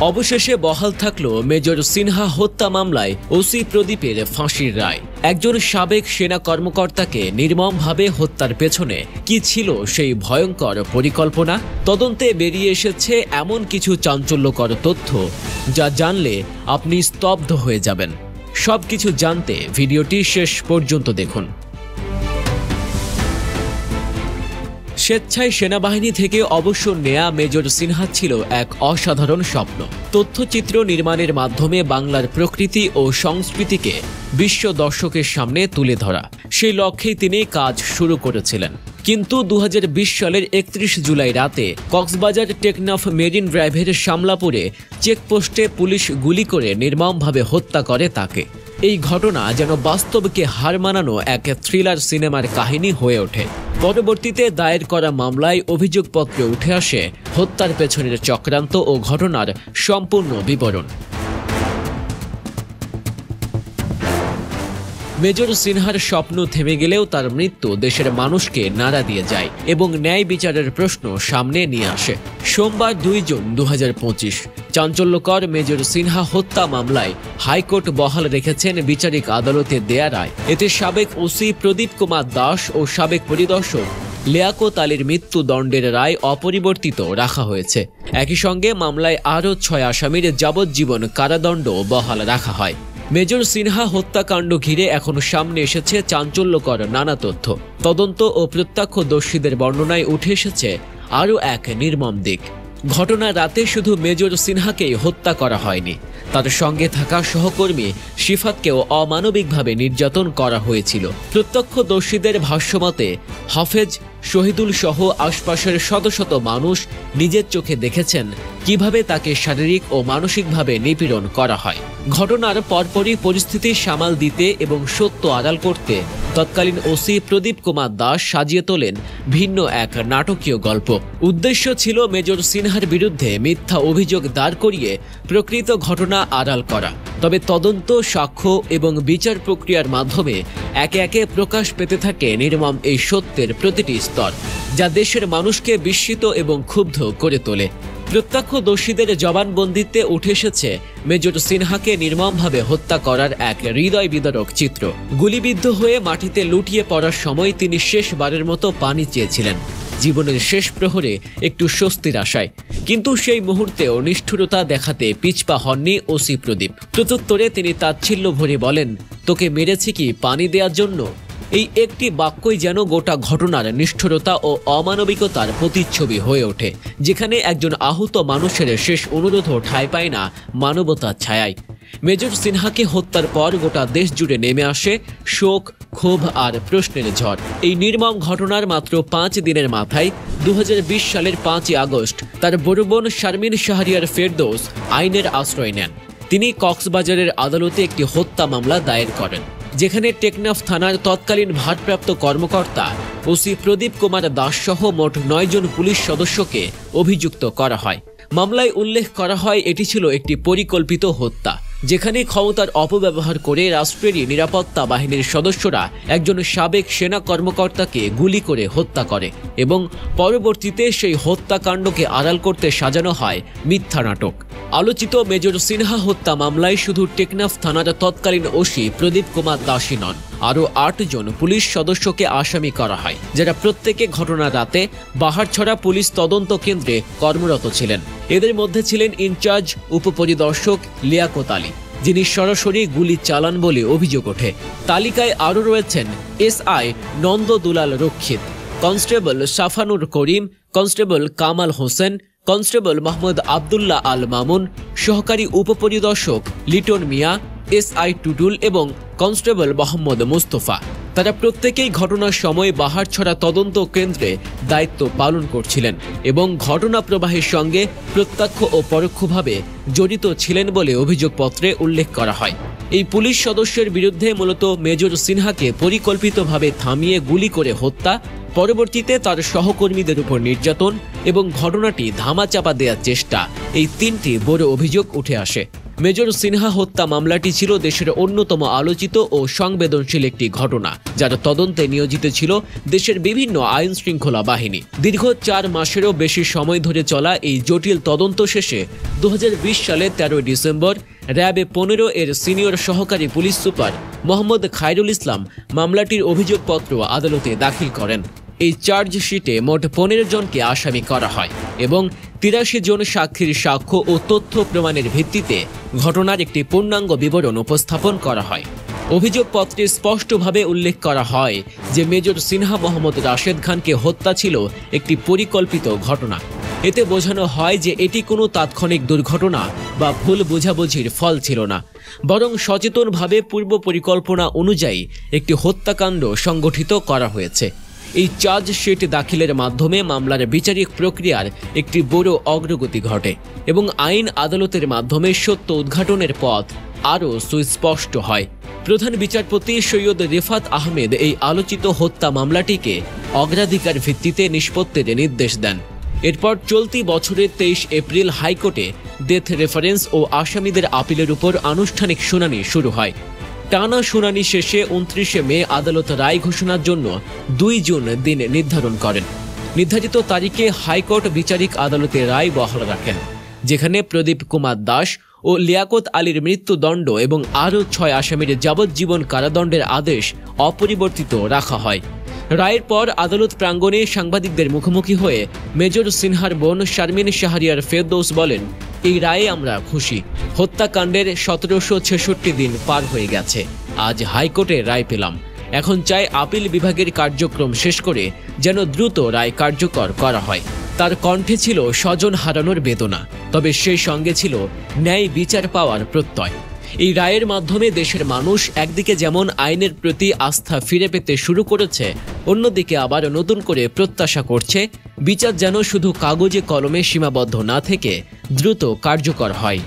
অবশেষে বহাল থাকলো মেজর সিনহা হত্যা মামলায় ওসি প্রদীপের ফাঁসির রায়। একজন সাবেক সেনা কর্মকর্তাকে নির্মমভাবে হত্যার পেছনে কি ছিল সেই ভয়ঙ্কর পরিকল্পনা? তদন্তে বেরিয়ে এসেছে এমন কিছু চাঞ্চল্যকর তথ্য যা জানলে আপনি স্তব্ধ হয়ে যাবেন। সবকিছু জানতে ভিডিওটি শেষ পর্যন্ত দেখুন। স্বেচ্ছায় সেনাবাহিনী থেকে অবসর নেয়া মেজর সিনহা ছিল এক অসাধারণ স্বপ্ন। তথ্যচিত্র নির্মাণের মাধ্যমে বাংলার প্রকৃতি ও সংস্কৃতিকে বিশ্ব দর্শকের সামনে তুলে ধরা, সেই লক্ষ্যেই তিনি কাজ শুরু করেছিলেন। কিন্তু 2020 সালের 31 জুলাই রাতে কক্সবাজার টেকনাফ মেরিন ড্রাইভের শামলাপুরে চেকপোস্টে পুলিশ গুলি করে নির্মমভাবে হত্যা করে তাকে। এই ঘটনা যেন বাস্তবকে হার মানানো এক থ্রিলার সিনেমার কাহিনী হয়ে ওঠে। পরবর্তীতে দায়ের করা মামলায় অভিযোগপত্রে উঠে আসে হত্যার পেছনের চক্রান্ত ও ঘটনার সম্পূর্ণ বিবরণ। মেজর সিনহার স্বপ্ন থেমে গেলেও তার মৃত্যু দেশের মানুষকে নাড়া দিয়ে যায় এবং ন্যায় বিচারের প্রশ্ন সামনে নিয়ে আসে। সোমবার 2 জুন 2025 চাঞ্চল্যকর মেজর সিনহা হত্যা মামলায় হাইকোর্ট বহাল রেখেছেন বিচারিক আদালতে দেয়া রায়। এতে সাবেক ওসি প্রদীপ কুমার দাস ও সাবেক পরিদর্শক লিয়াকত আলীর মৃত্যুদণ্ডের রায় অপরিবর্তিত রাখা হয়েছে। একই সঙ্গে মামলায় আরও 6 আসামির যাবজ্জীবন কারাদণ্ড বহাল রাখা হয়। মেজর সিনহা হত্যাকাণ্ড ঘিরে এখন সামনে এসেছে চাঞ্চল্যকর নানা তথ্য। তদন্ত ও প্রত্যক্ষদর্শীদের বর্ণনায় উঠে এসেছে আরও এক নির্মম দিক। ঘটনা রাতে শুধু মেজর সিনহাকেই হত্যা করা হয়নি, তার সঙ্গে থাকা সহকর্মী শিফাতকেও অমানবিকভাবে নির্যাতন করা হয়েছিল। প্রত্যক্ষদর্শীদের ভাষ্যমতে হাফেজ, শহীদুল সহ আশপাশের শত শত মানুষ নিজের চোখে দেখেছেন কিভাবে তাকে শারীরিক ও মানসিকভাবে নিপীড়ন করা হয়। ঘটনার পরপরই পরিস্থিতি সামাল দিতে এবং সত্য আড়াল করতে তৎকালীন ওসি প্রদীপ কুমার দাস সাজিয়ে তোলেন ভিন্ন এক নাটকীয় গল্প। উদ্দেশ্য ছিল মেজর সিনহার বিরুদ্ধে মিথ্যা অভিযোগ দাঁড় করিয়ে প্রকৃত ঘটনা আড়াল করা। তবে তদন্ত, সাক্ষ্য এবং বিচার প্রক্রিয়ার মাধ্যমে একে একে প্রকাশ পেতে থাকে নির্মম এই সত্যের প্রতিটি স্তর, যা দেশের মানুষকে বিস্মিত এবং ক্ষুব্ধ করে তোলে। প্রত্যক্ষদর্শীদের জবানবন্দিতে উঠে এসেছে মেজর সিনহাকে নির্মমভাবে হত্যা করার এক হৃদয় বিদারক চিত্র। গুলিবিদ্ধ হয়ে মাটিতে লুটিয়ে পড়ার সময় তিনি শেষবারের মতো পানি চেয়েছিলেন, জীবনের শেষ প্রহরে একটু স্বস্তির আশায়। কিন্তু সেই মুহূর্তেও নিষ্ঠুরতা দেখাতে পিছপা হননি ওসি প্রদীপ। প্রত্যুত্তরে তিনি তাচ্ছিল্য ভরে বলেন, তোকে মেরেছি কি পানি দেওয়ার জন্য? এই একটি বাক্যই যেন গোটা ঘটনার নিষ্ঠুরতা ও অমানবিকতার প্রতিচ্ছবি হয়ে ওঠে, যেখানে একজন আহত মানুষের শেষ অনুরোধও ঠাঁই পায় না মানবতার ছায়ায়। মেজর সিনহাকে হত্যার পর গোটা দেশ জুড়ে নেমে আসে শোক, ক্ষোভ আর প্রশ্নের ঝড়। এই নির্মম ঘটনার মাত্র 5 দিনের মাথায় 2020 সালের 5ই আগস্ট তার বড় বোন শারমিন শাহরিয়ার ফেরদৌস আইনের আশ্রয় নেন। তিনি কক্সবাজারের আদালতে একটি হত্যা মামলা দায়ের করেন, যেখানে টেকনাফ থানার তৎকালীন ভারপ্রাপ্ত কর্মকর্তা ওসি প্রদীপ কুমার দাস সহ মোট 9 জন পুলিশ সদস্যকে অভিযুক্ত করা হয়। মামলায় উল্লেখ করা হয় এটি ছিল একটি পরিকল্পিত হত্যা, যেখানে ক্ষমতার অপব্যবহার করে রাষ্ট্রেরই নিরাপত্তা বাহিনীর সদস্যরা একজন সাবেক সেনা কর্মকর্তাকে গুলি করে হত্যা করে এবং পরবর্তীতে সেই হত্যাকাণ্ডকে আড়াল করতে সাজানো হয় মিথ্যা নাটক। আলোচিত মেজর সিনহা হত্যা মামলায় শুধু টেকনাফ থানার তৎকালীন ওসি প্রদীপ কুমার দাসই নন, আরও 8 জন পুলিশ সদস্যকে আসামি করা হয়, যারা প্রত্যেকে ঘটনার রাতে বাহারছড়া পুলিশ তদন্ত কেন্দ্রে কর্মরত ছিলেন। এদের মধ্যে ছিলেন ইনচার্জ উপপরিদর্শক লিয়াকত আলী, যিনি সরাসরি গুলি চালান বলে অভিযোগ ওঠে। তালিকায় আরও রয়েছেন এসআই নন্দ দুলাল রক্ষিত, কনস্টেবল সাফানুর করিম, কনস্টেবল কামাল হোসেন, কনস্টেবল মোহাম্মদ আবদুল্লাহ আল মামুন, সহকারী উপপরিদর্শক লিটন মিয়া, এসআই টুটুল এবং কনস্টেবল মোহাম্মদ মুস্তফা। তারা প্রত্যেকেই ঘটনার সময় বাহারছড়া তদন্ত কেন্দ্রে দায়িত্ব পালন করছিলেন এবং ঘটনা প্রবাহের সঙ্গে প্রত্যক্ষ ও পরোক্ষভাবে জড়িত ছিলেন বলে অভিযোগপত্রে উল্লেখ করা হয়। এই পুলিশ সদস্যের বিরুদ্ধে মূলত মেজর সিনহাকে পরিকল্পিতভাবে থামিয়ে গুলি করে হত্যা, পরবর্তীতে তার সহকর্মীদের উপর নির্যাতন এবং ঘটনাটি ধামাচাপা দেওয়ার চেষ্টা, এই 3টি বড় অভিযোগ উঠে আসে। মেজর সিনহা হত্যা মামলাটি ছিল দেশের অন্যতম আলোচিত ও সংবেদনশীল একটি ঘটনা, যার তদন্তে নিয়োজিত ছিল দেশের বিভিন্ন আইন শৃঙ্খলা বাহিনী। দীর্ঘ 4 মাসেরও বেশি সময় ধরে চলা এই জটিল তদন্ত শেষে 2020 সালে 13 ডিসেম্বর র্যাবে 15 এর সিনিয়র সহকারী পুলিশ সুপার মোহাম্মদ খায়রুল ইসলাম মামলাটির অভিযোগপত্র আদালতে দাখিল করেন। এই চার্জশিটে মোট 15 জনকে আসামি করা হয় এবং 83 জন সাক্ষীর সাক্ষ্য ও তথ্য প্রমাণের ভিত্তিতে ঘটনার একটি পূর্ণাঙ্গ বিবরণ উপস্থাপন করা হয়। অভিযোগপত্রে স্পষ্টভাবে উল্লেখ করা হয় যে মেজর সিনহা মোহাম্মদ রাশেদ খানকে হত্যা ছিল একটি পরিকল্পিত ঘটনা। এতে বোঝানো হয় যে এটি কোনো তাৎক্ষণিক দুর্ঘটনা বা ভুল বোঝাবুঝির ফল ছিল না, বরং সচেতনভাবে পূর্ব পরিকল্পনা অনুযায়ী একটি হত্যাকাণ্ড সংগঠিত করা হয়েছে। এই চার্জশিট দাখিলের মাধ্যমে মামলার বিচারিক প্রক্রিয়ার একটি বড় অগ্রগতি ঘটে এবং আইন আদালতের মাধ্যমে সত্য উদ্ঘাটনের পথ আরও সুস্পষ্ট হয়। প্রধান বিচারপতি সৈয়দ রেফাত আহমেদ এই আলোচিত হত্যা মামলাটিকে অগ্রাধিকার ভিত্তিতে নিষ্পত্তির নির্দেশ দেন। এরপর চলতি বছরের 23 এপ্রিল হাইকোর্টে ডেথ রেফারেন্স ও আসামিদের আপিলের উপর আনুষ্ঠানিক শুনানি শুরু হয়। টানা শুনানি শেষে 29 মে আদালত রায় ঘোষণার জন্য 2 জুন দিন নির্ধারণ করেন। নির্ধারিত তারিখে হাইকোর্ট বিচারিক আদালতে রায় বহাল রাখেন, যেখানে প্রদীপ কুমার দাস ও লিয়াকত আলীর মৃত্যুদণ্ড এবং আরও 6 আসামির যাবজ্জীবন কারাদণ্ডের আদেশ অপরিবর্তিত রাখা হয়। রায়ের পর আদালত প্রাঙ্গণে সাংবাদিকদের মুখোমুখি হয়ে মেজর সিনহার বোন শারমিন শাহরিয়ার ফেরদৌস বলেন, এই রায়ে আমরা খুশি। হত্যাকাণ্ডের 1766 দিন পার হয়ে গেছে। আজ হাইকোর্টে রায় পেলাম। এখন চাই আপিল বিভাগের কার্যক্রম শেষ করে যেন দ্রুত রায় কার্যকর করা হয়। তার কণ্ঠে ছিল স্বজন হারানোর বেদনা, তবে সেই সঙ্গে ছিল ন্যায় বিচার পাওয়ার প্রত্যয়। এই রায়ের মাধ্যমে দেশের মানুষ একদিকে যেমন আইনের প্রতি আস্থা ফিরে পেতে শুরু করেছে, অন্যদিকে আবার নতুন করে প্রত্যাশা করছে বিচার যেন শুধু কাগজে কলমে সীমাবদ্ধ না থেকে দ্রুত কার্যকর হয়।